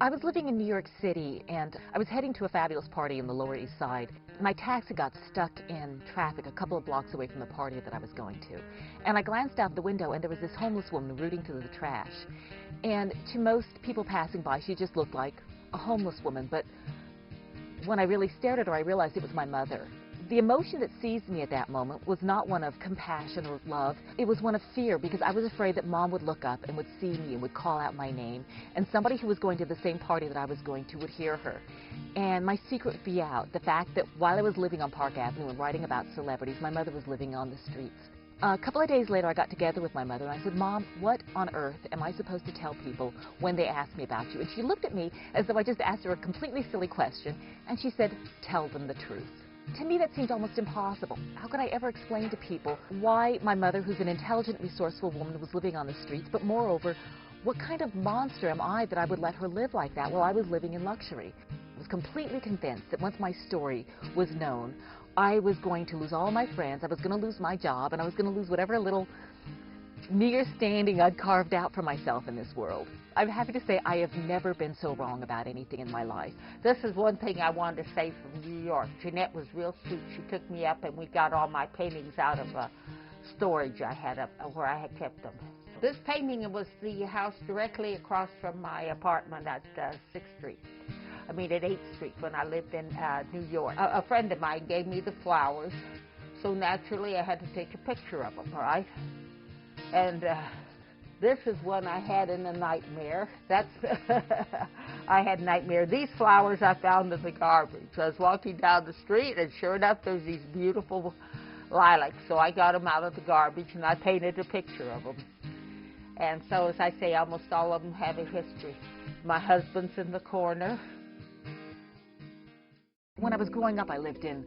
I was living in New York City, and I was heading to a fabulous party in the Lower East Side. My taxi got stuck in traffic a couple of blocks away from the party that I was going to. And I glanced out the window, and there was this homeless woman rooting through the trash. And to most people passing by, she just looked like a homeless woman. But when I really stared at her, I realized it was my mother. The emotion that seized me at that moment was not one of compassion or love. It was one of fear, because I was afraid that Mom would look up and would see me and would call out my name, and somebody who was going to the same party that I was going to would hear her. And my secret would be out, the fact that while I was living on Park Avenue and writing about celebrities, my mother was living on the streets. A couple of days later, I got together with my mother, and I said, "Mom, what on earth am I supposed to tell people when they ask me about you?" And she looked at me as though I just asked her a completely silly question, and she said, "Tell them the truth." To me, that seemed almost impossible. How could I ever explain to people why my mother, who's an intelligent, resourceful woman, was living on the streets, but moreover, what kind of monster am I that I would let her live like that while I was living in luxury? I was completely convinced that once my story was known, I was going to lose all my friends, I was going to lose my job, and I was going to lose whatever little meager standing I'd carved out for myself in this world. I'm happy to say I have never been so wrong about anything in my life. This is one thing I wanted to say from New York. Jeannette was real sweet. She took me up and we got all my paintings out of storage I had up where I had kept them. This painting was the house directly across from my apartment at 6th Street. I mean at 8th Street when I lived in New York. A friend of mine gave me the flowers, so naturally I had to take a picture of them, right? And this is one I had in a nightmare. That's I had nightmare. These flowers I found in the garbage. I was walking down the street, and sure enough, there's these beautiful lilacs. So I got them out of the garbage, and I painted a picture of them. And so, as I say, almost all of them have a history. My husband's in the corner. When I was growing up, I lived in,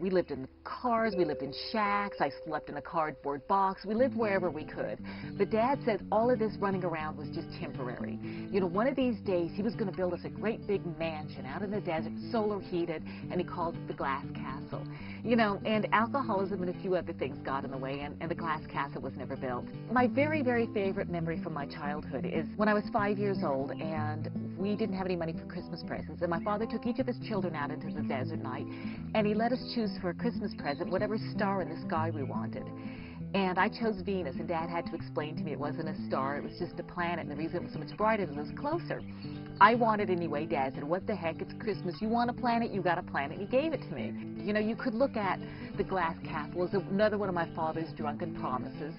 we lived in cars, we lived in shacks, I slept in a cardboard box, we lived wherever we could. But Dad said all of this running around was just temporary. One of these days he was going to build us a great big mansion out in the desert, solar heated, and he called it the Glass Castle. And alcoholism and a few other things got in the way, and the Glass Castle was never built. My very, very favorite memory from my childhood is when I was 5 years old, and we didn't have any money for Christmas presents, and my father took each of his children out into the desert night, and he let us choose for a Christmas present whatever star in the sky we wanted. And I chose Venus, and Dad had to explain to me it wasn't a star, it was just a planet, and the reason it was so much brighter is it was closer. I wanted anyway. Dad said, "What the heck, it's Christmas, you want a planet, you got a planet," and he gave it to me. You could look at the Glass Castle as another one of my father's drunken promises,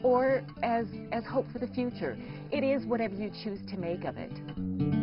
or as hope for the future. It is whatever you choose to make of it.